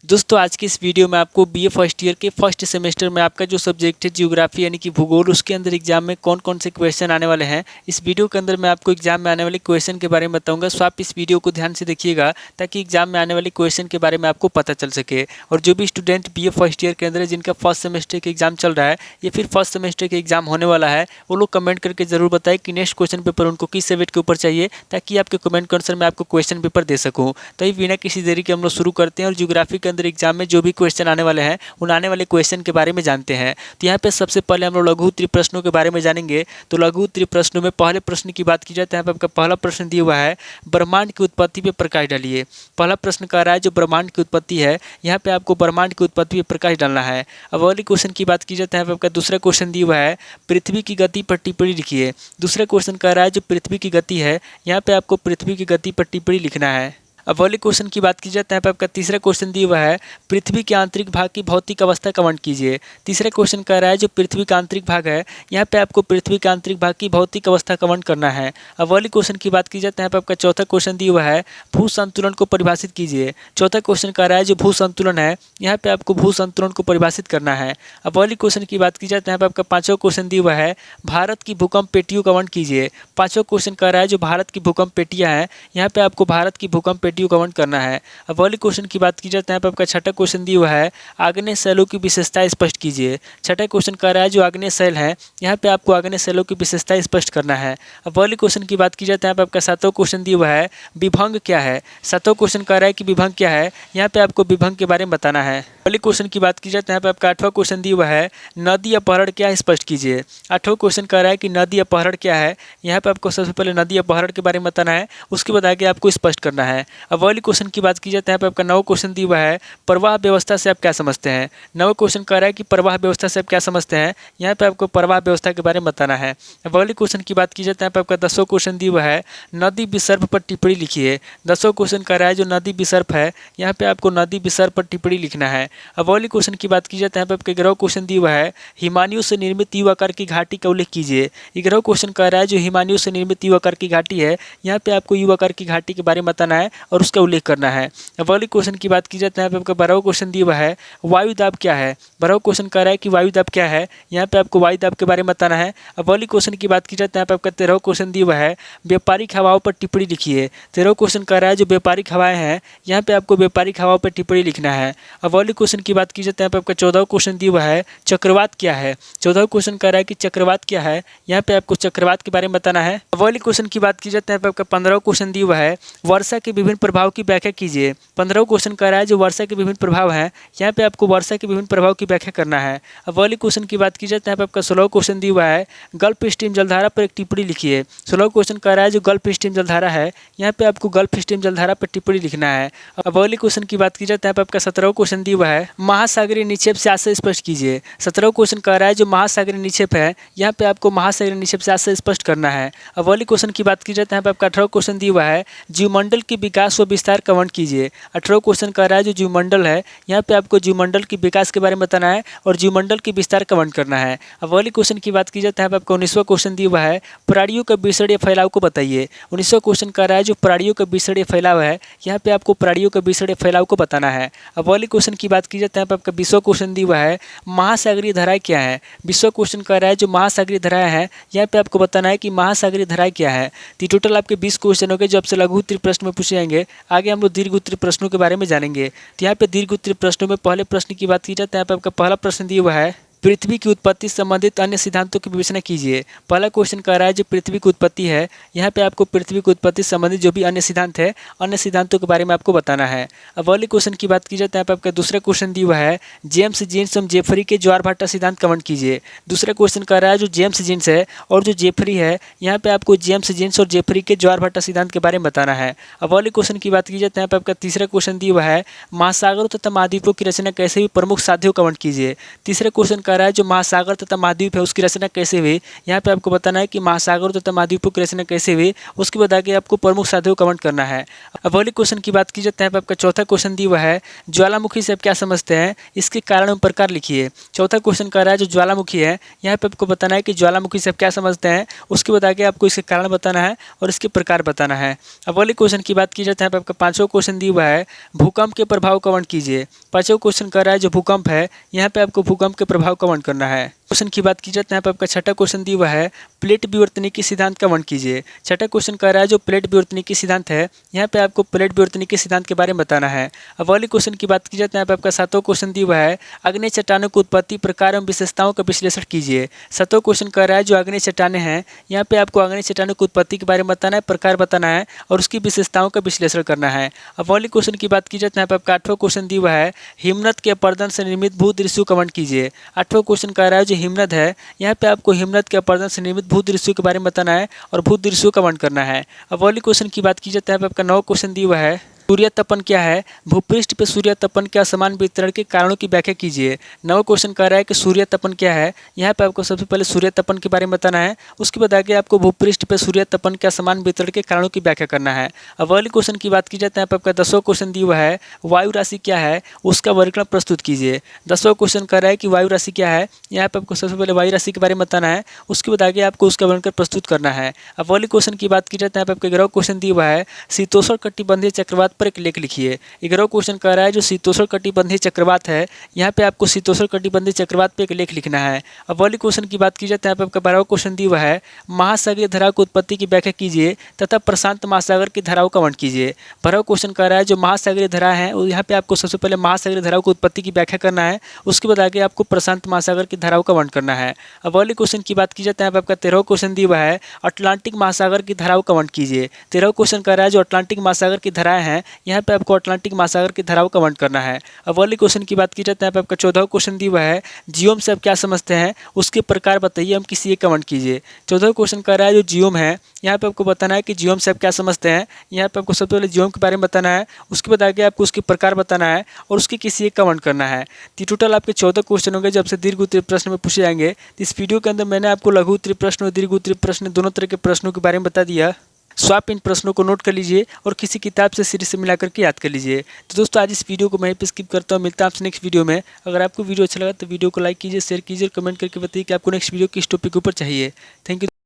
दोस्तों आज की इस वीडियो में आपको बीए फर्स्ट ईयर के फर्स्ट सेमेस्टर में आपका जो सब्जेक्ट है जियोग्राफी यानी कि भूगोल, उसके अंदर एग्जाम में कौन कौन से क्वेश्चन आने वाले हैं। इस वीडियो के अंदर मैं आपको एग्जाम में आने वाले क्वेश्चन के बारे में बताऊंगा। सो आप इस वीडियो को ध्यान से देखिएगा ताकि एग्जाम में आने वाले क्वेश्चन के बारे में आपको पता चल सके। और जो भी स्टूडेंट बीए फर्स्ट ईयर के अंदर है, जिनका फर्स्ट सेमेस्टर के एग्जाम चल रहा है या फिर फर्स्ट सेमेस्टर के एग्जाम होने वाला है, वो लोग कमेंट करके जरूर बताएं कि नेक्स्ट क्वेश्चन पेपर उनको किस सब्जेक्ट के ऊपर चाहिए, ताकि आपके कमेंट के आंसर में आपको क्वेश्चन पेपर दे सकूँ। तो ये बिना किसी देरी के हम लोग शुरू करते हैं और ज्योग्राफी के अंदर एग्जाम में जो भी क्वेश्चन आने वाले हैं उन आने वाले क्वेश्चन के बारे में जानते हैं। तो यहाँ पे सबसे पहले हम लोग लघु उत्तरीय प्रश्नों के बारे में जानेंगे। तो लघु उत्तरीय प्रश्नों में पहले प्रश्न की बात की जाए तो यहाँ पे आपका पहला प्रश्न दिया हुआ है, ब्रह्मांड की उत्पत्ति पे प्रकाश डालिए। पहला प्रश्न कह रहा है जो ब्रह्मांड की उत्पत्ति है, यहाँ पे आपको ब्रह्मांड की उत्पत्ति पे प्रकाश डालना है। अब अगले क्वेश्चन की बात की जाए तो यहाँ पे आपका दूसरा क्वेश्चन दिया हुआ है, पृथ्वी की गति पर टिप्पणी लिखिए। दूसरा क्वेश्चन कह रहा है जो पृथ्वी की गति है, यहाँ पे आपको पृथ्वी की गति पर टिप्पणी लिखना है। अब अगले क्वेश्चन की बात की जाए तो यहाँ पे आपका तीसरा क्वेश्चन दिया हुआ है, पृथ्वी के आंतरिक भाग की भौतिक अवस्था का वर्णन कीजिए। तीसरा क्वेश्चन कह रहा है जो पृथ्वी का आंतरिक भाग है, यहाँ पे आपको पृथ्वी के आंतरिक भाग की भौतिक अवस्था का वर्णन करना है। अब अगले क्वेश्चन की बात की जाए तो यहाँ पे आपका चौथा क्वेश्चन दिया हुआ है, भू संतुलन को परिभाषित कीजिए। चौथा क्वेश्चन कह रहा है जो भू संतुलन है, यहाँ पे आपको भू संतुलन को परिभाषित करना है। अब अगले क्वेश्चन की बात की जाए तो यहाँ पे आपका पांचवा क्वेश्चन दिया हुआ है, भारत की भूकंप पेटियों का वर्णन कीजिए। पांचवा क्वेश्चन कह रहा है जो भारत की भूकंप पेटियां हैं, यहाँ पे आपको भारत की भूकंप पेटियों का वर्णन करना है। अब अगले क्वेश्चन की बात की जाए तो यहाँ पे आपका छठा क्वेश्चन दिया हुआ है, आग्नेय शैलों की विशेषता स्पष्ट कीजिए। छठा क्वेश्चन कह रहा है जो आग्नेय शैल है, यहाँ पे आपको आग्नेय शैलों की विशेषता स्पष्ट करना है। अब अगले क्वेश्चन की बात की जाए तो यहाँ पे आपका सातवां क्वेश्चन दिया हुआ है, विभंग क्या है। सातवां क्वेश्चन कह रहा है कि विभंग क्या है, यहाँ पे आपको विभंग के बारे में बताना है। अगले क्वेश्चन की बात की जाए तो यहाँ पे आपका आठवां क्वेश्चन दिया हुआ है, नदी अपहरण क्या है स्पष्ट कीजिए। आठवां क्वेश्चन कह रहा है कि नदी अपहरण क्या है, यहाँ पे आपको सबसे पहले नदी अपहरण के बारे में बताना है, उसके बाद आगे आपको स्पष्ट करना है। अब अगले क्वेश्चन की बात की जाए तो यहाँ पे आपका नवा क्वेश्चन दिया हुआ है, प्रवाह व्यवस्था से आप क्या समझते हैं। नवा क्वेश्चन कह रहा है कि प्रवाह व्यवस्था से आप क्या समझते हैं, यहाँ पे आपको प्रवाह व्यवस्था के बारे में बताना है। अब अगले क्वेश्चन की बात की जाए तो यहाँ पे आपका 10वां क्वेश्चन दिया हुआ है, नदी विसर्ग पर टिप्पणी लिखिए। 10वां क्वेश्चन कह रहा है जो नदी विसर्ग है, यहाँ पे आपको नदी विसर्ग पर टिप्पणी लिखना है। अब अगले क्वेश्चन की बात की जाए तो यहाँ पे आपके 11वां क्वेश्चन दिया हुआ है, हिमानियों से निर्मित यू आकार की घाटी का उल्लेख कीजिए। 11वां क्वेश्चन कह रहा है जो हिमानियों से निर्मित यू आकार की घाटी है, यहाँ पे आपको यू आकार की घाटी के बारे में बताना है और उसका उल्लेख करना है। अब अगले क्वेश्चन की बात की जाए तो यहाँ पे आपका 12वां क्वेश्चन दिया हुआ है, वायु दाब क्या है। 12वां क्वेश्चन कह रहा है कि वायु दाब क्या है, यहाँ पे आपको वायु दाब के बारे में बताना है। अब अगले क्वेश्चन की बात की जाए तो यहाँ पे आपका 13वां क्वेश्चन दिया हुआ है, व्यापारिक हवाओं पर टिप्पणी लिखिए। 13वां क्वेश्चन कह रहा है जो व्यापारिक हवाएं हैं, यहाँ पे आपको व्यापारिक हवाओं पर टिप्पणी लिखना है। अब अगले क्वेश्चन की बात की जाए तो यहाँ पे आपका 14वां क्वेश्चन दिया हुआ है, चक्रवात क्या है। 14वां क्वेश्चन कह रहा है कि चक्रवात क्या है, यहाँ पे आपको चक्रवात के बारे में बताना है। अब अगले क्वेश्चन की बात की जाए तो यहाँ पे आपका 15वां क्वेश्चन दिया हुआ है, वर्षा के विभिन्न प्रभाव की व्याख्या कीजिए। 15वां क्वेश्चन कह रहा है जो वर्षा के विभिन्न प्रभाव हैं, यहाँ पे आपको वर्षा के विभिन्न प्रभाव की व्याख्या करना है। अब अगले क्वेश्चन की बात की जाए तो यहाँ पे आपका 16वां क्वेश्चन दिया हुआ है, गल्फ स्ट्रीम जलधारा पर एक टिप्पणी लिखिए। 16वां क्वेश्चन कह रहा है जो गल्फ स्ट्रीम जलधारा है, यहाँ पे आपको गल्फ स्ट्रीम जलधारा पर टिप्पणी लिखना है। अब अगले क्वेश्चन की बात की जाए तो यहाँ पे आपका 17वां क्वेश्चन दिया हुआ है, महासागरीय निक्षेप से आशय स्पष्ट कीजिए। 17वां क्वेश्चन कह रहा है जो महासागरीय निक्षेप है, यहाँ पे आपको महासागरीय निक्षेप से आशय स्पष्ट करना है। अब अगले क्वेश्चन की बात की जाए तो यहाँ पे आपका 18वां क्वेश्चन दिया हुआ है, जीवमंडल के विकास व विस्तार का वर्णन कीजिए। 18वां क्वेश्चन कह रहा है जो जीवमंडल है, यहाँ पे आपको जीवमंडल के विकास के बारे में बताना है और जीवमंडल के विस्तार का वर्णन करना है। अब अगले क्वेश्चन की बात की जाए तो यहाँ पे आपको 19वां क्वेश्चन दिया हुआ है, प्राणियों का विसर्य फैलाव को बताइए। 19वां क्वेश्चन कह रहा है जो प्राणियों का विसर्य फैलाव है, यहाँ पे आपको प्राणियों का विसर्य फैलाव को बताना है। अब अगले क्वेश्चन की बात की जाए तो यहाँ पे आपका 20वां क्वेश्चन दिया हुआ है, महासागरीय धाराएं क्या है। 20वां क्वेश्चन कह रहा है जो महासागरीय धाराएं हैं, यहाँ पे आपको बताना है कि महासागरीय धाराएं क्या है। तो टोटल आपके 20 क्वेश्चन हो गए जो आपसे लघु उत्तरीय प्रश्न में पूछे जाएंगे। आगे हम लोग दीर्घ उत्तरीय प्रश्नों के बारे में जानेंगे। तो यहाँ पे दीर्घ उत्तरीय प्रश्नों में पहले प्रश्न की बात की जाए तो यहाँ पे आपका पहला प्रश्न दिया हुआ है, पृथ्वी की उत्पत्ति संबंधित अन्य सिद्धांतों की विवेचना कीजिए। पहला क्वेश्चन कह रहा है जो पृथ्वी की उत्पत्ति है, यहाँ पे आपको पृथ्वी की उत्पत्ति संबंधित जो भी अन्य सिद्धांत है, अन्य सिद्धांतों के बारे में आपको बताना है। अब अगले क्वेश्चन की बात की जाए तो यहाँ पे आपका दूसरा क्वेश्चन दिया हुआ है, जेम्स जीन्स और जेफरी के ज्वार भाटा सिद्धांत का वर्णन कीजिए। दूसरा क्वेश्चन कह रहा है जो जेम्स जीन्स है और जो जेफरी है, यहाँ पे आपको जेम्स जीन्स और जेफरी के ज्वार भाटा सिद्धांत के बारे में बताना है। अब अगले क्वेश्चन की बात की जाए तो यहाँ पे आपका तीसरा क्वेश्चन दिया हुआ है, महासागरों तथा महाद्वीपों की रचना कैसे हुई, प्रमुख साध्यों का वर्णन कीजिए। तीसरा क्वेश्चन कह रहा है जो महासागर तथा महाद्वीप है उसकी रचना कैसे हुई। यहाँ पे आपको बताना है कि महासागर तथा महाद्वीपों की रचना कैसे हुई, उसके बाद आगे आपको प्रमुख साधकों को कमेंट करना है। अब अगले क्वेश्चन की बात की जाए, यहाँ पे आपका चौथा क्वेश्चन दिया हुआ है ज्वालामुखी से आप क्या समझते हैं, इसके कारण एवं प्रकार लिखिए। चौथा क्वेश्चन कह रहा है जो ज्वालामुखी है, यहाँ पे आपको बताना है कि ज्वालामुखी से आप क्या समझते हैं, उसके बाद आगे आपको इसके कारण बताना है और इसके प्रकार बताना है। अब अगले क्वेश्चन की बात की जाए, यहाँ पे आपका पांचवा क्वेश्चन दिया हुआ है भूकंप के प्रभाव कमेंट कीजिए। पांचवा क्वेश्चन कह रहा है जो भूकंप है, यहाँ पे आपको भूकंप के प्रभाव कमेंट करना है। क्वेश्चन की बात की जाए, यहाँ पे आपका छठा क्वेश्चन दिया हुआ है प्लेट विवर्तनिकी सिद्धांत कमेंट कीजिए। छठा क्वेश्चन कह रहा है जो प्लेट विवर्तनिकी सिद्धांत है, यहाँ पे आपको प्लेट विवर्तनिकी सिद्धांत के बारे में बताना है। अब अगले क्वेश्चन की बात की जाए, यहाँ पे आपका सातवां क्वेश्चन दिया हुआ है आग्नेय चट्टानों की उत्पत्ति, प्रकार एवं विशेषताओं का विश्लेषण कीजिए। सातवां क्वेश्चन कह रहा है जो आग्नेय चट्टानें हैं, यहाँ पे आपको आग्नेय चट्टानों की उत्पत्ति के बारे में बताना है, प्रकार बताना है और उसकी विशेषताओं का विश्लेषण करना है। अब अगले क्वेश्चन की बात की जाए, यहाँ पे आपका आठवां क्वेश्चन दिया हुआ है हिमनद के अपर्दन से निर्मित भूदृश्य कमेंट कीजिए। आठवां क्वेश्चन कह रहा है जो हिमनद है, यहाँ पे आपको हिमनद के अपर्दन से निर्मित भूदृश्यों के बारे में बताना है और भूदृश्यों का कमेंट करना है। अब अगले क्वेश्चन की बात की जाए, यहाँ पे आपका नौ क्वेश्चन दिया हुआ है सूर्य तपन क्या है, भूपृष्ठ पे सूर्य तपन के असमान वितरण के कारणों की व्याख्या कीजिए। नवा क्वेश्चन कह रहा है कि सूर्य तपन क्या है, यहाँ पे आपको सबसे पहले सूर्य तपन के बारे में बताना है, उसके बाद आगे आपको भूपृष्ठ पे सूर्य तपन के असमान वितरण के कारणों की व्याख्या करना है। अब अगले क्वेश्चन की बात की जाए, यहाँ पे आपका 10वां क्वेश्चन दिया हुआ है वायु राशि क्या है, उसका वर्गीकरण प्रस्तुत कीजिए। 10वां क्वेश्चन कह रहा है कि वायु राशि क्या है, यहाँ पे आपको सबसे पहले वायु राशि के बारे में बताना है, उसके बाद आगे आपको उसका वर्गीकरण प्रस्तुत करना है। अब अगले क्वेश्चन की बात की जाए, यहाँ पे आपका 11वां क्वेश्चन दिया हुआ है शीतोष्ण कटिबंधीय चक्रवात पर एक लेख लिखिए। 11वां क्वेश्चन कह रहा है जो शीतोष्ण कटिबंधीय चक्रवात है, यहाँ पे आपको शीतोष्ण कटिबंधीय चक्रवात पे एक लेख लिखना है। अब अगले क्वेश्चन की बात की जाए, यहाँ पे आपका 12वां क्वेश्चन दिया हुआ है महासागरीय धाराओं की उत्पत्ति की व्याख्या कीजिए तथा प्रशांत महासागर की धाराओं का वर्णन कीजिए। 12वां क्वेश्चन कह रहा है जो महासागरीय धारा है, यहाँ पे आपको सबसे पहले महासागरीय धाराओं की उत्पत्ति की व्याख्या करना है, उसके बाद आगे आपको प्रशांत महासागर की धाराओं का वर्णन करना है। अब अगले क्वेश्चन की बात की जाए, यहाँ पे आपका 13वां क्वेश्चन दिया हुआ है अटलांटिक महासागर की धाराओं का वर्णन कीजिए। 13वां क्वेश्चन कह रहा है जो अटलांटिक महासागर की धाराएं हैं, यहाँ पे आपको अटलांटिक महासागर की धाराओं का वर्णन करना है। अब अगले क्वेश्चन की बात की जाए, यहाँ पे आपका 14वां क्वेश्चन दिया हुआ है जियोम से आप क्या समझते हैं, उसके प्रकार बताइए, हम किसी एक का वर्णन कीजिए। 14वां क्वेश्चन कह रहा है जो जियोम है, यहाँ पे आपको बताना है कि जियोम से आप क्या समझते हैं, यहाँ पे आपको सबसे पहले जियोम के बारे में बताना है, उसके बाद आगे आपको उसके प्रकार बताना है और उसके किसी एक का वर्णन करना है। तो टोटल आपके 14 क्वेश्चन होंगे जब से दीर्घ उत्तरीय प्रश्न में पूछे जाएंगे। तो इस वीडियो के अंदर मैंने आपको लघु उत्तरीय प्रश्न और दीर्घ उत्तरीय प्रश्न दोनों तरह के प्रश्नों के बारे में बता दिया। सो आप इन प्रश्नों को नोट कर लीजिए और किसी किताब से सीरीज से मिलाकर के याद कर लीजिए। तो दोस्तों आज इस वीडियो को मैं पे स्किप करता हूँ, मिलता हूँ आपसे नेक्स्ट वीडियो में। अगर आपको वीडियो अच्छा लगा तो वीडियो को लाइक कीजिए, शेयर कीजिए, कमेंट करके बताइए कि आपको नेक्स्ट वीडियो किस टॉपिक के ऊपर चाहिए। Thank you.